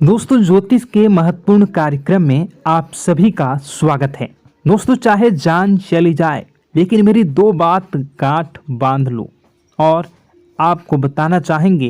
दोस्तों, ज्योतिष के महत्वपूर्ण कार्यक्रम में आप सभी का स्वागत है। दोस्तों, चाहे जान चली जाए लेकिन मेरी दो बात गांठ बांध लो। और आपको बताना चाहेंगे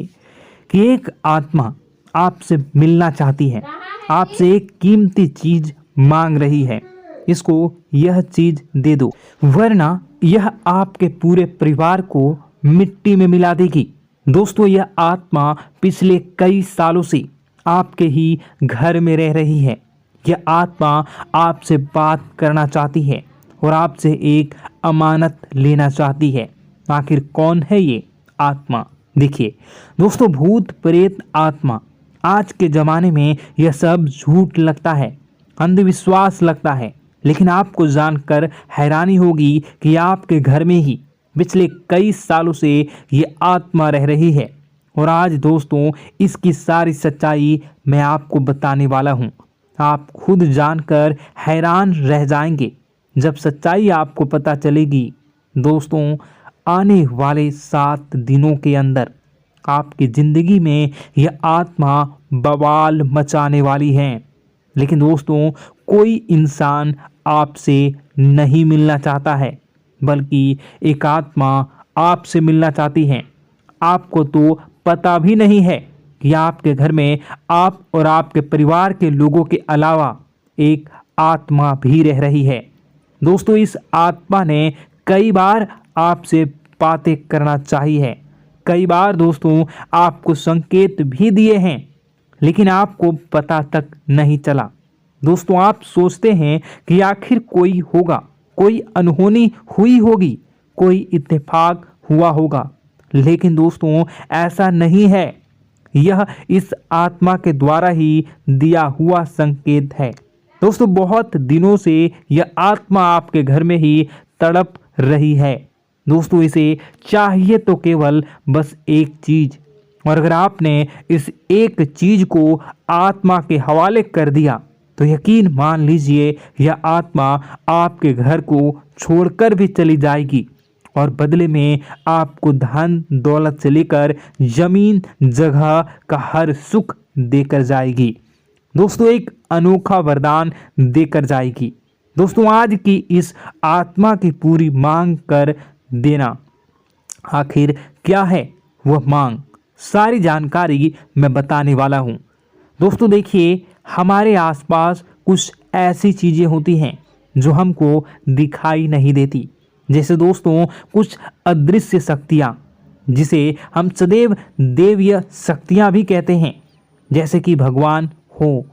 कि एक आत्मा आपसे मिलना चाहती है, आपसे एक कीमती चीज मांग रही है। इसको यह चीज दे दो, वरना यह आपके पूरे परिवार को मिट्टी में मिला देगी। दोस्तों, यह आत्मा पिछले कई सालों से आपके ही घर में रह रही है। यह आत्मा आपसे बात करना चाहती है और आपसे एक अमानत लेना चाहती है। आखिर कौन है ये आत्मा? देखिए दोस्तों, भूत प्रेत आत्मा, आज के ज़माने में यह सब झूठ लगता है, अंधविश्वास लगता है, लेकिन आपको जानकर हैरानी होगी कि आपके घर में ही पिछले कई सालों से ये आत्मा रह रही है। और आज दोस्तों, इसकी सारी सच्चाई मैं आपको बताने वाला हूँ। आप खुद जानकर हैरान रह जाएंगे जब सच्चाई आपको पता चलेगी। दोस्तों, आने वाले 7 दिनों के अंदर आपकी ज़िंदगी में यह आत्मा बवाल मचाने वाली है। लेकिन दोस्तों, कोई इंसान आपसे नहीं मिलना चाहता है, बल्कि एक आत्मा आपसे मिलना चाहती है। आपको तो पता भी नहीं है कि आपके घर में आप और आपके परिवार के लोगों के अलावा एक आत्मा भी रह रही है। दोस्तों, इस आत्मा ने कई बार आपसे बातें करना चाहिए है, कई बार दोस्तों आपको संकेत भी दिए हैं, लेकिन आपको पता तक नहीं चला। दोस्तों, आप सोचते हैं कि आखिर कोई होगा, कोई अनहोनी हुई होगी, कोई इत्तेफाक हुआ होगा, लेकिन दोस्तों ऐसा नहीं है। यह इस आत्मा के द्वारा ही दिया हुआ संकेत है। दोस्तों, बहुत दिनों से यह आत्मा आपके घर में ही तड़प रही है। दोस्तों, इसे चाहिए तो केवल बस एक चीज, और अगर आपने इस एक चीज को आत्मा के हवाले कर दिया तो यकीन मान लीजिए यह आत्मा आपके घर को छोड़कर भी चली जाएगी और बदले में आपको धन दौलत से लेकर जमीन जगह का हर सुख देकर जाएगी। दोस्तों, एक अनोखा वरदान देकर जाएगी। दोस्तों, आज की इस आत्मा की पूरी मांग कर देना। आखिर क्या है वह मांग? सारी जानकारी मैं बताने वाला हूँ। दोस्तों देखिए, हमारे आसपास कुछ ऐसी चीज़ें होती हैं जो हमको दिखाई नहीं देती, जैसे दोस्तों कुछ अदृश्य शक्तियाँ, जिसे हम सदैव देवीय शक्तियाँ भी कहते हैं, जैसे कि भगवान हो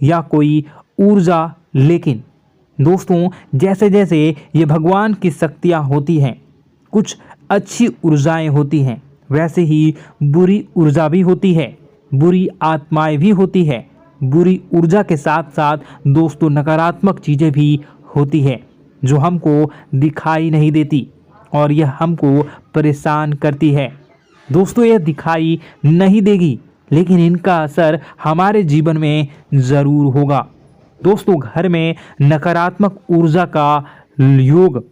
या कोई ऊर्जा। लेकिन दोस्तों, जैसे जैसे ये भगवान की शक्तियाँ होती हैं, कुछ अच्छी ऊर्जाएं होती हैं, वैसे ही बुरी ऊर्जा भी होती है, बुरी आत्माएं भी होती है। बुरी ऊर्जा के साथ साथ दोस्तों नकारात्मक चीज़ें भी होती है जो हमको दिखाई नहीं देती और यह हमको परेशान करती है। दोस्तों, यह दिखाई नहीं देगी, लेकिन इनका असर हमारे जीवन में ज़रूर होगा। दोस्तों, घर में नकारात्मक ऊर्जा का योग,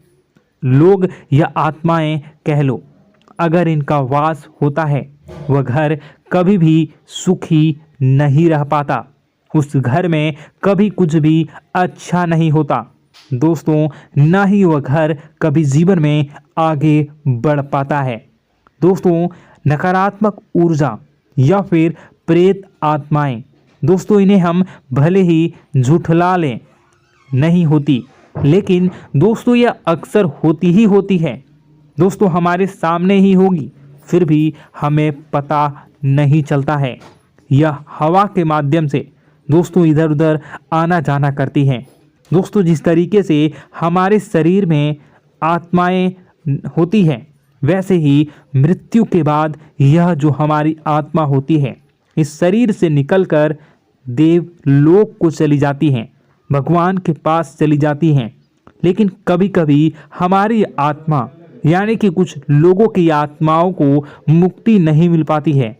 लोग या आत्माएं कह लो, अगर इनका वास होता है, वह घर कभी भी सुखी नहीं रह पाता। उस घर में कभी कुछ भी अच्छा नहीं होता। दोस्तों, ना ही वह घर कभी जीवन में आगे बढ़ पाता है। दोस्तों, नकारात्मक ऊर्जा या फिर प्रेत आत्माएं, दोस्तों इन्हें हम भले ही झुठला लें, नहीं होती, लेकिन दोस्तों यह अक्सर होती ही होती है। दोस्तों, हमारे सामने ही होगी, फिर भी हमें पता नहीं चलता है। यह हवा के माध्यम से दोस्तों इधर उधर आना जाना करती हैं। दोस्तों, जिस तरीके से हमारे शरीर में आत्माएं होती हैं, वैसे ही मृत्यु के बाद यह जो हमारी आत्मा होती है, इस शरीर से निकलकर देवलोक को चली जाती हैं, भगवान के पास चली जाती हैं। लेकिन कभी कभी हमारी आत्मा, यानी कि कुछ लोगों की आत्माओं को मुक्ति नहीं मिल पाती है,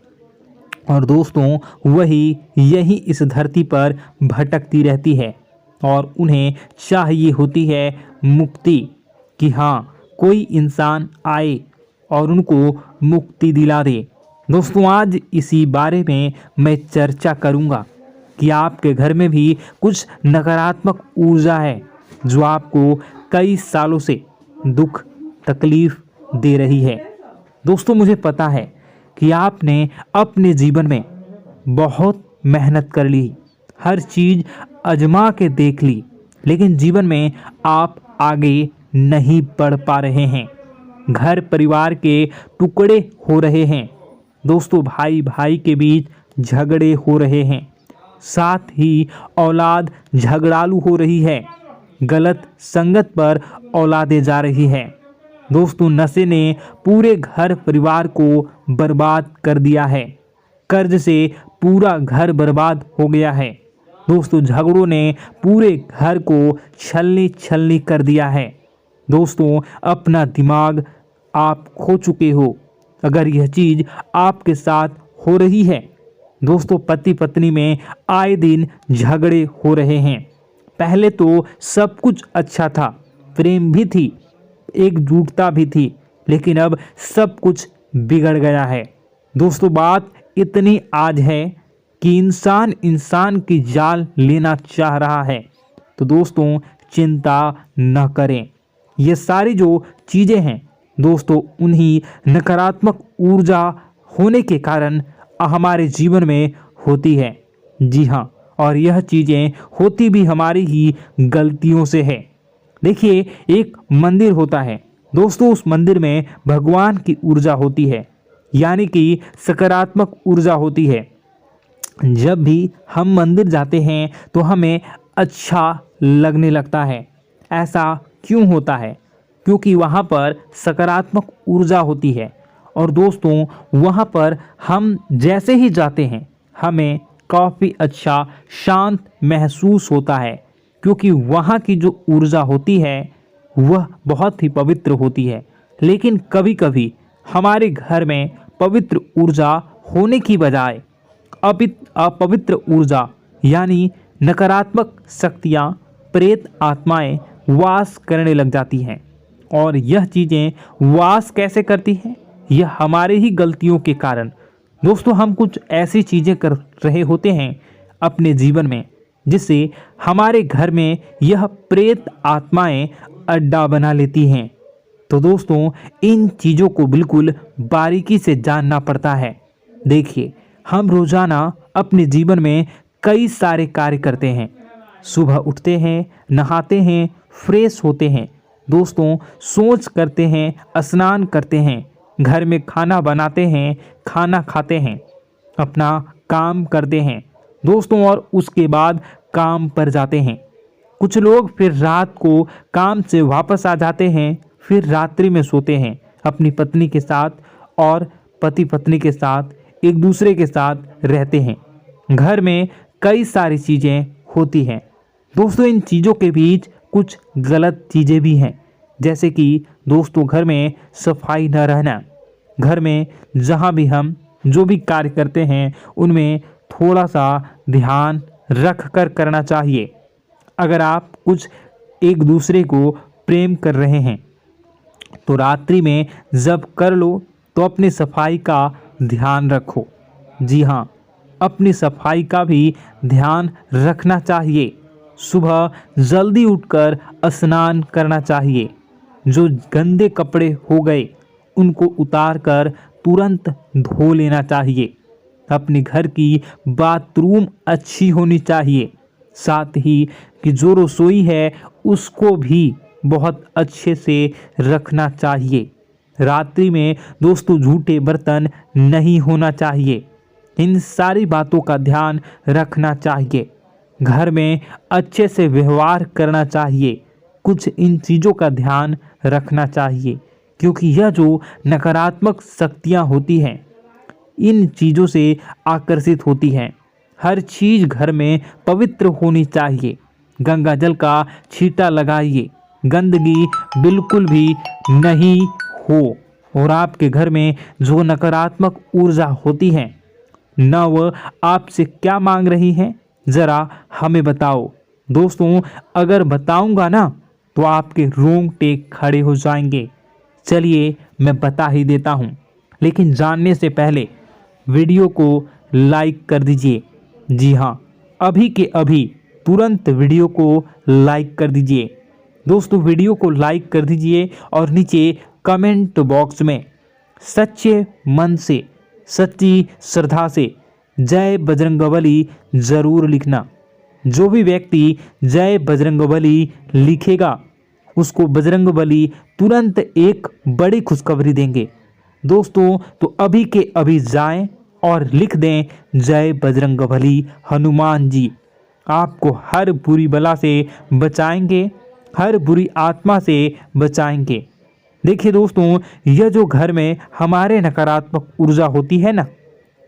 और दोस्तों वही यही इस धरती पर भटकती रहती है और उन्हें चाहिए होती है मुक्ति, कि हाँ कोई इंसान आए और उनको मुक्ति दिला दे। दोस्तों, आज इसी बारे में मैं चर्चा करूँगा कि आपके घर में भी कुछ नकारात्मक ऊर्जा है जो आपको कई सालों से दुख तकलीफ दे रही है। दोस्तों, मुझे पता है कि आपने अपने जीवन में बहुत मेहनत कर ली, हर चीज़ आजमा के देख ली, लेकिन जीवन में आप आगे नहीं बढ़ पा रहे हैं। घर परिवार के टुकड़े हो रहे हैं। दोस्तों, भाई भाई के बीच झगड़े हो रहे हैं। साथ ही औलाद झगड़ालू हो रही है। गलत संगत पर औलादें जा रही है। दोस्तों, नशे ने पूरे घर परिवार को बर्बाद कर दिया है। कर्ज से पूरा घर बर्बाद हो गया है। दोस्तों, झगड़ों ने पूरे घर को छलनी छलनी कर दिया है। दोस्तों, अपना दिमाग आप खो चुके हो अगर यह चीज़ आपके साथ हो रही है। दोस्तों, पति पत्नी में आए दिन झगड़े हो रहे हैं। पहले तो सब कुछ अच्छा था, प्रेम भी थी, एकजुटता भी थी, लेकिन अब सब कुछ बिगड़ गया है। दोस्तों, बात इतनी आज है कि इंसान इंसान की जान लेना चाह रहा है। तो दोस्तों, चिंता न करें। ये सारी जो चीज़ें हैं दोस्तों, उन्हीं नकारात्मक ऊर्जा होने के कारण हमारे जीवन में होती है। जी हाँ, और यह चीज़ें होती भी हमारी ही गलतियों से है। देखिए, एक मंदिर होता है दोस्तों, उस मंदिर में भगवान की ऊर्जा होती है, यानी कि सकारात्मक ऊर्जा होती है। जब भी हम मंदिर जाते हैं तो हमें अच्छा लगने लगता है। ऐसा क्यों होता है? क्योंकि वहाँ पर सकारात्मक ऊर्जा होती है। और दोस्तों, वहाँ पर हम जैसे ही जाते हैं हमें काफ़ी अच्छा शांत महसूस होता है, क्योंकि वहाँ की जो ऊर्जा होती है वह बहुत ही पवित्र होती है। लेकिन कभी कभी हमारे घर में पवित्र ऊर्जा होने की बजाय अपवित्र ऊर्जा यानी नकारात्मक शक्तियाँ, प्रेत आत्माएं वास करने लग जाती हैं। और यह चीज़ें वास कैसे करती हैं? यह हमारे ही गलतियों के कारण। दोस्तों, हम कुछ ऐसी चीज़ें कर रहे होते हैं अपने जीवन में जिससे हमारे घर में यह प्रेत आत्माएं अड्डा बना लेती हैं। तो दोस्तों, इन चीज़ों को बिल्कुल बारीकी से जानना पड़ता है। देखिए, हम रोज़ाना अपने जीवन में कई सारे कार्य करते हैं। सुबह उठते हैं, नहाते हैं, फ्रेश होते हैं। दोस्तों, सोच करते हैं, स्नान करते हैं, घर में खाना बनाते हैं, खाना खाते हैं, अपना काम करते हैं दोस्तों, और उसके बाद काम पर जाते हैं। कुछ लोग फिर रात को काम से वापस आ जाते हैं, फिर रात्रि में सोते हैं अपनी पत्नी के साथ, और पति पत्नी के साथ एक दूसरे के साथ रहते हैं। घर में कई सारी चीज़ें होती हैं दोस्तों। इन चीज़ों के बीच कुछ गलत चीज़ें भी हैं, जैसे कि दोस्तों, घर में सफाई न रहना। घर में जहाँ भी हम जो भी कार्य करते हैं उनमें थोड़ा सा ध्यान रख कर करना चाहिए। अगर आप कुछ एक दूसरे को प्रेम कर रहे हैं तो रात्रि में जब कर लो तो अपनी सफाई का ध्यान रखो। जी हाँ, अपनी सफाई का भी ध्यान रखना चाहिए। सुबह जल्दी उठकर स्नान करना चाहिए। जो गंदे कपड़े हो गए उनको उतार कर तुरंत धो लेना चाहिए। अपने घर की बाथरूम अच्छी होनी चाहिए। साथ ही कि जो रसोई है उसको भी बहुत अच्छे से रखना चाहिए। रात्रि में दोस्तों, झूठे बर्तन नहीं होना चाहिए। इन सारी बातों का ध्यान रखना चाहिए। घर में अच्छे से व्यवहार करना चाहिए। कुछ इन चीज़ों का ध्यान रखना चाहिए, क्योंकि यह जो नकारात्मक शक्तियाँ होती हैं इन चीज़ों से आकर्षित होती हैं। हर चीज़ घर में पवित्र होनी चाहिए। गंगा जल का छींटा लगाइए, गंदगी बिल्कुल भी नहीं हो। और आपके घर में जो नकारात्मक ऊर्जा होती है न वह आपसे क्या मांग रही है, ज़रा हमें बताओ। दोस्तों, अगर बताऊंगा ना तो आपके रोंगटे खड़े हो जाएंगे। चलिए मैं बता ही देता हूँ, लेकिन जानने से पहले वीडियो को लाइक कर दीजिए। जी हाँ, अभी के अभी तुरंत वीडियो को लाइक कर दीजिए। दोस्तों वीडियो को लाइक कर दीजिए और नीचे कमेंट बॉक्स में सच्चे मन से, सच्ची श्रद्धा से जय बजरंगबली ज़रूर लिखना। जो भी व्यक्ति जय बजरंगबली लिखेगा उसको बजरंगबली तुरंत एक बड़ी खुशखबरी देंगे। दोस्तों तो अभी के अभी जाएं और लिख दें जय बजरंगबली हनुमान जी, आपको हर बुरी बला से बचाएंगे, हर बुरी आत्मा से बचाएंगे। देखिए दोस्तों, यह जो घर में हमारे नकारात्मक ऊर्जा होती है ना,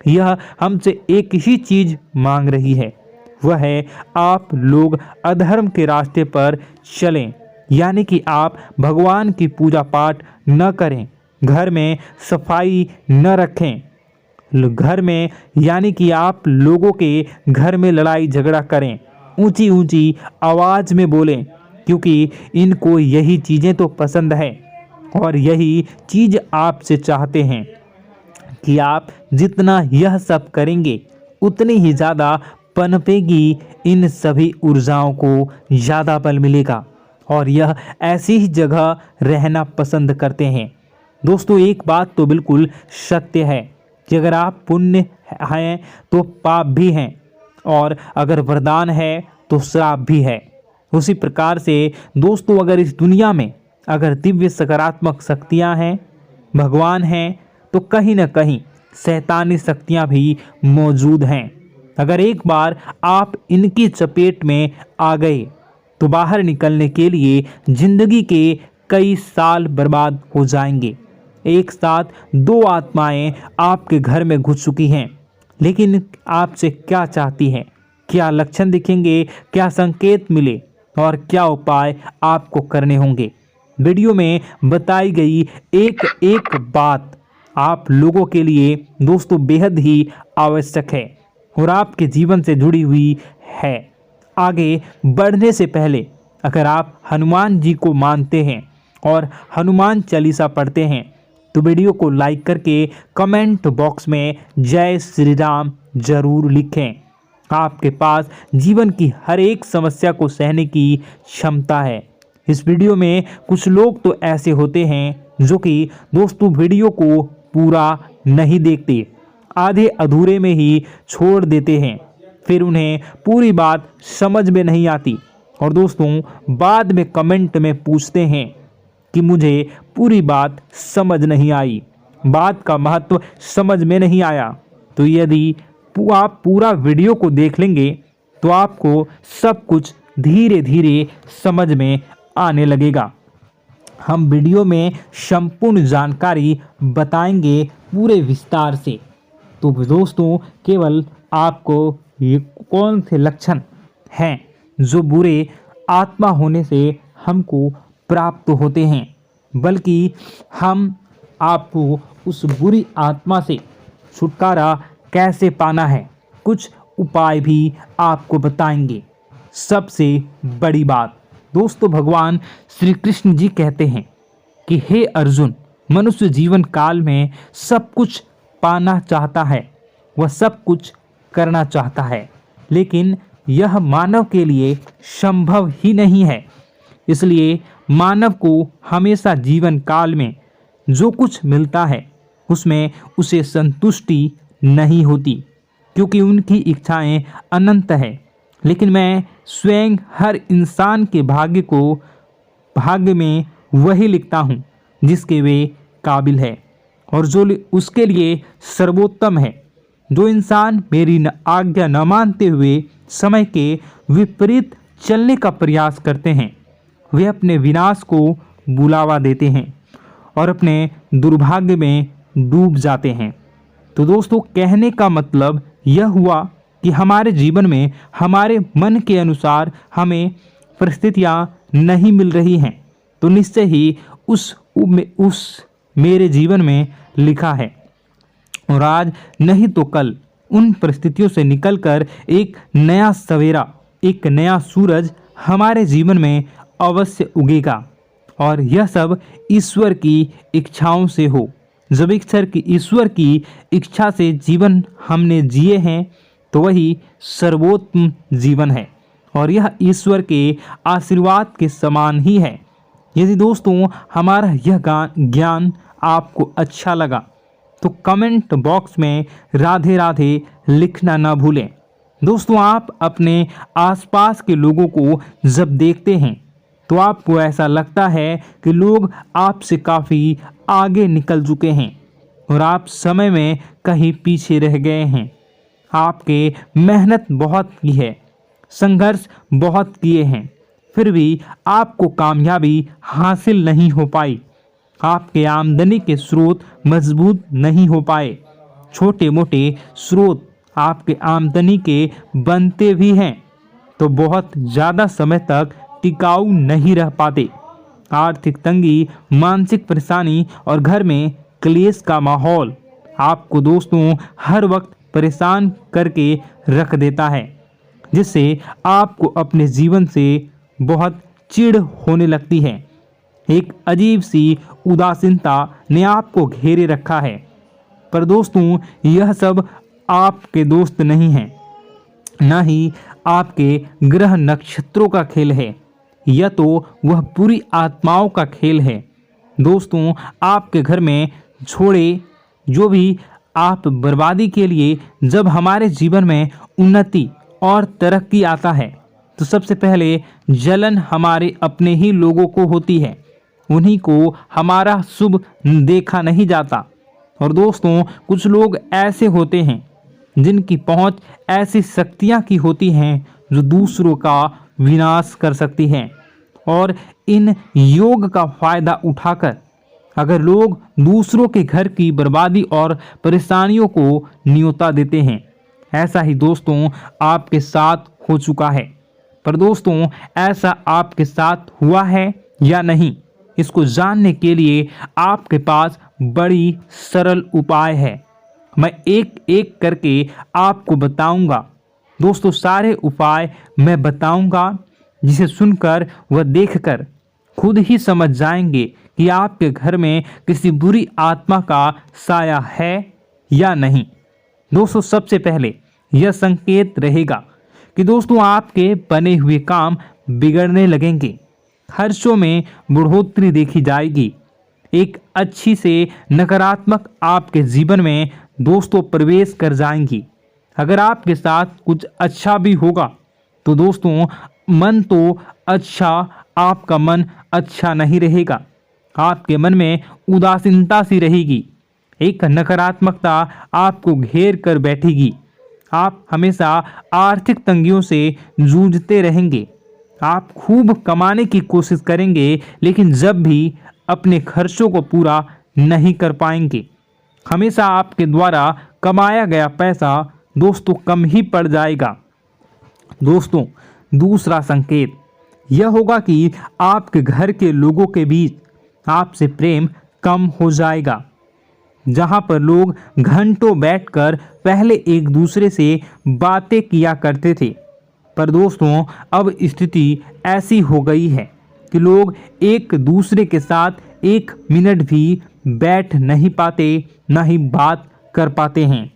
यह हमसे एक ही चीज़ मांग रही है, वह है आप लोग अधर्म के रास्ते पर चलें, यानी कि आप भगवान की पूजा पाठ न करें, घर में सफाई न रखें, घर में यानी कि आप लोगों के घर में लड़ाई झगड़ा करें, ऊंची ऊंची आवाज़ में बोलें, क्योंकि इनको यही चीज़ें तो पसंद है और यही चीज़ आपसे चाहते हैं कि आप जितना यह सब करेंगे उतनी ही ज़्यादा पनपेगी इन सभी ऊर्जाओं को ज़्यादा बल मिलेगा और यह ऐसी ही जगह रहना पसंद करते हैं। दोस्तों एक बात तो बिल्कुल सत्य है कि अगर आप पुण्य हैं तो पाप भी हैं और अगर वरदान है तो श्राप भी है। उसी प्रकार से दोस्तों अगर इस दुनिया में अगर दिव्य सकारात्मक शक्तियां हैं, भगवान हैं, तो कहीं ना कहीं शैतानी शक्तियां भी मौजूद हैं। अगर एक बार आप इनकी चपेट में आ गए तो बाहर निकलने के लिए जिंदगी के कई साल बर्बाद हो जाएंगे। एक साथ दो आत्माएं आपके घर में घुस चुकी हैं, लेकिन आपसे क्या चाहती हैं, क्या लक्षण दिखेंगे, क्या संकेत मिले और क्या उपाय आपको करने होंगे। वीडियो में बताई गई एक एक बात आप लोगों के लिए दोस्तों बेहद ही आवश्यक है और आपके जीवन से जुड़ी हुई है। आगे बढ़ने से पहले अगर आप हनुमान जी को मानते हैं और हनुमान चालीसा पढ़ते हैं तो वीडियो को लाइक करके कमेंट बॉक्स में जय श्री राम जरूर लिखें। आपके पास जीवन की हर एक समस्या को सहने की क्षमता है। इस वीडियो में कुछ लोग तो ऐसे होते हैं जो कि दोस्तों वीडियो को पूरा नहीं देखते, आधे अधूरे में ही छोड़ देते हैं, फिर उन्हें पूरी बात समझ में नहीं आती और दोस्तों बाद में कमेंट में पूछते हैं कि मुझे पूरी बात समझ नहीं आई, बात का महत्व समझ में नहीं आया। तो यदि आप पूरा वीडियो को देख लेंगे तो आपको सब कुछ धीरे धीरे समझ में आने लगेगा। हम वीडियो में संपूर्ण जानकारी बताएंगे पूरे विस्तार से। तो दोस्तों केवल आपको ये कौन से लक्षण हैं जो बुरे आत्मा होने से हमको प्राप्त होते हैं, बल्कि हम आपको उस बुरी आत्मा से छुटकारा कैसे पाना है, कुछ उपाय भी आपको बताएंगे। सबसे बड़ी बात दोस्तों, भगवान श्री कृष्ण जी कहते हैं कि हे अर्जुन, मनुष्य जीवन काल में सब कुछ पाना चाहता है, वह सब कुछ करना चाहता है, लेकिन यह मानव के लिए संभव ही नहीं है। इसलिए मानव को हमेशा जीवन काल में जो कुछ मिलता है उसमें उसे संतुष्टि नहीं होती, क्योंकि उनकी इच्छाएं अनंत है। लेकिन मैं स्वयं हर इंसान के भाग्य में वही लिखता हूँ जिसके वे काबिल है और जो उसके लिए सर्वोत्तम है। जो इंसान मेरी आज्ञा न मानते हुए समय के विपरीत चलने का प्रयास करते हैं, वे अपने विनाश को बुलावा देते हैं और अपने दुर्भाग्य में डूब जाते हैं। तो दोस्तों कहने का मतलब यह हुआ कि हमारे जीवन में हमारे मन के अनुसार हमें परिस्थितियां नहीं मिल रही हैं, तो निश्चय ही उस मेरे जीवन में लिखा है और आज नहीं तो कल उन परिस्थितियों से निकलकर एक नया सवेरा, एक नया सूरज हमारे जीवन में अवश्य उगेगा और यह सब ईश्वर की इच्छाओं से हो। जब ईश्वर की इच्छा से जीवन हमने जिए हैं तो वही सर्वोत्तम जीवन है और यह ईश्वर के आशीर्वाद के समान ही है। यदि दोस्तों हमारा यह ज्ञान आपको अच्छा लगा तो कमेंट बॉक्स में राधे राधे लिखना ना भूलें। दोस्तों आप अपने आसपास के लोगों को जब देखते हैं तो आपको ऐसा लगता है कि लोग आपसे काफ़ी आगे निकल चुके हैं और आप समय में कहीं पीछे रह गए हैं। आपके मेहनत बहुत की है, संघर्ष बहुत किए हैं, फिर भी आपको कामयाबी हासिल नहीं हो पाई। आपके आमदनी के स्रोत मजबूत नहीं हो पाए। छोटे मोटे स्रोत आपके आमदनी के बनते भी हैं तो बहुत ज़्यादा समय तक टिकाऊ नहीं रह पाते। आर्थिक तंगी, मानसिक परेशानी और घर में क्लेश का माहौल आपको दोस्तों हर वक्त परेशान करके रख देता है, जिससे आपको अपने जीवन से बहुत चिढ़ होने लगती है। एक अजीब सी उदासीनता ने आपको घेरे रखा है। पर दोस्तों यह सब आपके दोस्त नहीं हैं, न ही आपके ग्रह नक्षत्रों का खेल है, यह तो वह बुरी आत्माओं का खेल है। दोस्तों आपके घर में छोड़े जो भी आप बर्बादी के लिए जब हमारे जीवन में उन्नति और तरक्की आता है तो सबसे पहले जलन हमारे अपने ही लोगों को होती है, उन्हीं को हमारा शुभ देखा नहीं जाता। और दोस्तों कुछ लोग ऐसे होते हैं जिनकी पहुंच ऐसी शक्तियां की होती हैं जो दूसरों का विनाश कर सकती हैं और इन योग का फायदा उठाकर अगर लोग दूसरों के घर की बर्बादी और परेशानियों को न्योता देते हैं। ऐसा ही दोस्तों आपके साथ हो चुका है। पर दोस्तों ऐसा आपके साथ हुआ है या नहीं, इसको जानने के लिए आपके पास बड़ी सरल उपाय है। मैं एक एक करके आपको बताऊंगा। दोस्तों सारे उपाय मैं बताऊंगा, जिसे सुनकर व देखकर खुद ही समझ जाएंगे कि आपके घर में किसी बुरी आत्मा का साया है या नहीं। दोस्तों सबसे पहले यह संकेत रहेगा कि दोस्तों आपके बने हुए काम बिगड़ने लगेंगे, खर्चों में बढ़ोतरी देखी जाएगी, एक अच्छी से नकारात्मक आपके जीवन में दोस्तों प्रवेश कर जाएंगी। अगर आपके साथ कुछ अच्छा भी होगा तो दोस्तों मन तो अच्छा, आपका मन अच्छा नहीं रहेगा। आपके मन में उदासीनता सी रहेगी, एक नकारात्मकता आपको घेर कर बैठेगी। आप हमेशा आर्थिक तंगियों से जूझते रहेंगे। आप खूब कमाने की कोशिश करेंगे लेकिन जब भी अपने खर्चों को पूरा नहीं कर पाएंगे। हमेशा आपके द्वारा कमाया गया पैसा दोस्तों कम ही पड़ जाएगा। दोस्तों दूसरा संकेत यह होगा कि आपके घर के लोगों के बीच आपसे प्रेम कम हो जाएगा। जहां पर लोग घंटों बैठकर पहले एक दूसरे से बातें किया करते थे, पर दोस्तों अब स्थिति ऐसी हो गई है कि लोग एक दूसरे के साथ एक मिनट भी बैठ नहीं पाते, ना ही बात कर पाते हैं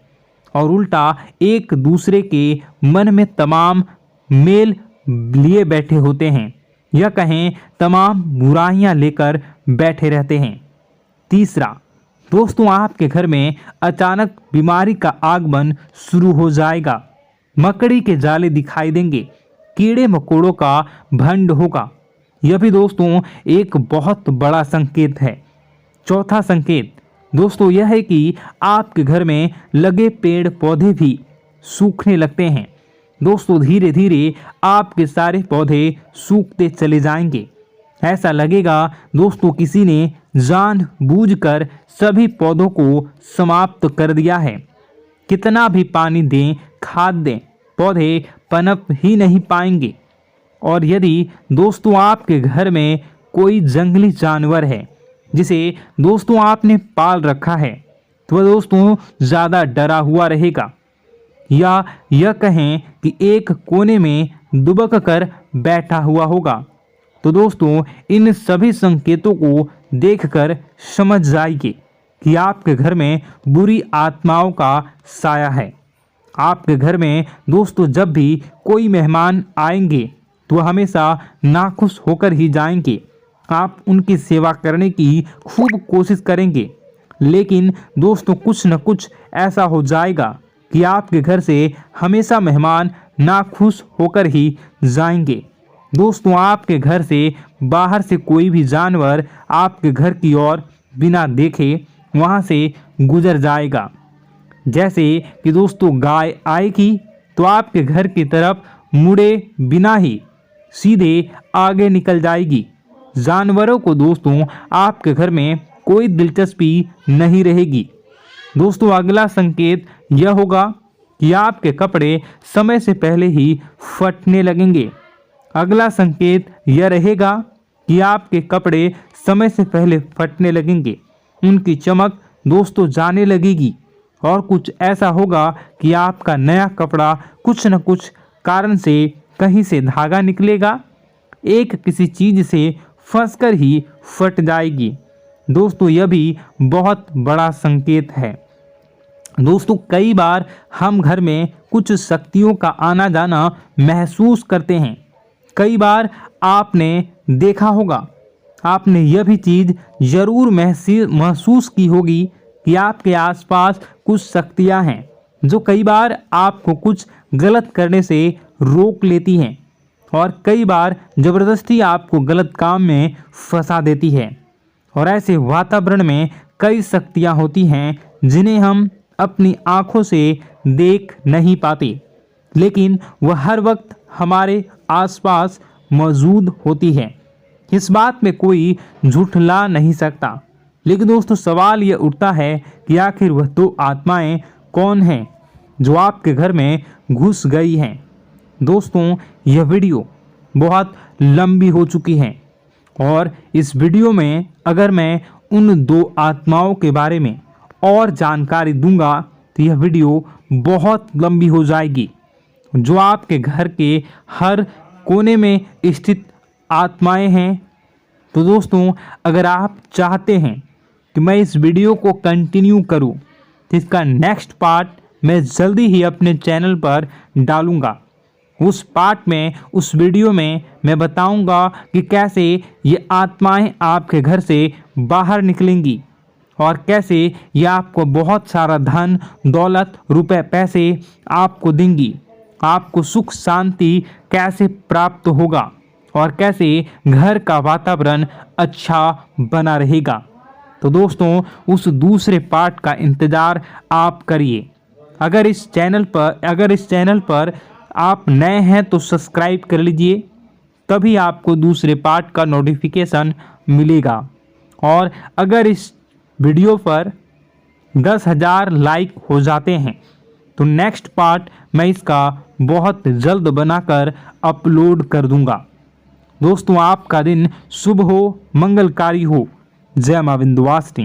और उल्टा एक दूसरे के मन में तमाम मेल लिए बैठे होते हैं, या कहें तमाम बुराइयां लेकर बैठे रहते हैं। तीसरा दोस्तों आपके घर में अचानक बीमारी का आगमन शुरू हो जाएगा। मकड़ी के जाले दिखाई देंगे, कीड़े मकोड़ों का भंड होगा। यह भी दोस्तों एक बहुत बड़ा संकेत है। चौथा संकेत दोस्तों यह है कि आपके घर में लगे पेड़ पौधे भी सूखने लगते हैं। दोस्तों धीरे धीरे आपके सारे पौधे सूखते चले जाएंगे। ऐसा लगेगा दोस्तों किसी ने जानबूझकर सभी पौधों को समाप्त कर दिया है। कितना भी पानी दें, खाद दें, पौधे पनप ही नहीं पाएंगे। और यदि दोस्तों आपके घर में कोई जंगली जानवर है जिसे दोस्तों आपने पाल रखा है तो वह दोस्तों ज़्यादा डरा हुआ रहेगा, या यह कहें कि एक कोने में दुबक कर बैठा हुआ होगा, तो दोस्तों इन सभी संकेतों को देखकर समझ जाइए कि आपके घर में बुरी आत्माओं का साया है। आपके घर में दोस्तों जब भी कोई मेहमान आएंगे तो हमेशा नाखुश होकर ही जाएंगे। आप उनकी सेवा करने की खूब कोशिश करेंगे, लेकिन दोस्तों कुछ न कुछ ऐसा हो जाएगा कि आपके घर से हमेशा मेहमान नाखुश होकर ही जाएंगे। दोस्तों आपके घर से बाहर से कोई भी जानवर आपके घर की ओर बिना देखे वहां से गुजर जाएगा। जैसे कि दोस्तों गाय आएगी तो आपके घर की तरफ मुड़े बिना ही सीधे आगे निकल जाएगी। जानवरों को दोस्तों आपके घर में कोई दिलचस्पी नहीं रहेगी। दोस्तों अगला संकेत यह होगा कि आपके कपड़े समय से पहले ही फटने लगेंगे। अगला संकेत यह रहेगा कि आपके कपड़े समय से पहले फटने लगेंगे, उनकी चमक दोस्तों जाने लगेगी और कुछ ऐसा होगा कि आपका नया कपड़ा कुछ न कुछ कारण से कहीं से धागा निकलेगा, एक किसी चीज से फंसकर ही फट जाएगी। दोस्तों यह भी बहुत बड़ा संकेत है। दोस्तों कई बार हम घर में कुछ शक्तियों का आना जाना महसूस करते हैं। कई बार आपने देखा होगा, आपने यह भी चीज़ ज़रूर महसूस की होगी कि आपके आसपास कुछ शक्तियां हैं जो कई बार आपको कुछ गलत करने से रोक लेती हैं और कई बार ज़बरदस्ती आपको गलत काम में फंसा देती है। और ऐसे वातावरण में कई शक्तियां होती हैं जिन्हें हम अपनी आँखों से देख नहीं पाते, लेकिन वह हर वक्त हमारे आसपास मौजूद होती है। इस बात में कोई झूठला नहीं सकता। लेकिन दोस्तों सवाल यह उठता है कि आखिर वह दो आत्माएं कौन हैं जो आपके घर में घुस गई हैं। दोस्तों यह वीडियो बहुत लंबी हो चुकी है और इस वीडियो में अगर मैं उन दो आत्माओं के बारे में और जानकारी दूंगा तो यह वीडियो बहुत लंबी हो जाएगी। जो आपके घर के हर कोने में स्थित आत्माएं हैं। तो दोस्तों अगर आप चाहते हैं कि मैं इस वीडियो को कंटिन्यू करूं तो इसका नेक्स्ट पार्ट मैं जल्दी ही अपने चैनल पर डालूंगा। उस पार्ट में, उस वीडियो में मैं बताऊंगा कि कैसे ये आत्माएं आपके घर से बाहर निकलेंगी और कैसे ये आपको बहुत सारा धन दौलत रुपए पैसे आपको देंगी, आपको सुख शांति कैसे प्राप्त होगा और कैसे घर का वातावरण अच्छा बना रहेगा। तो दोस्तों उस दूसरे पार्ट का इंतज़ार आप करिए। अगर इस चैनल पर आप नए हैं तो सब्सक्राइब कर लीजिए, तभी आपको दूसरे पार्ट का नोटिफिकेशन मिलेगा। और अगर इस वीडियो पर 10,000 लाइक हो जाते हैं तो नेक्स्ट पार्ट मैं इसका बहुत जल्द बनाकर अपलोड कर दूंगा। दोस्तों आपका दिन शुभ हो, मंगलकारी हो। जय मां विंध्यवासिनी।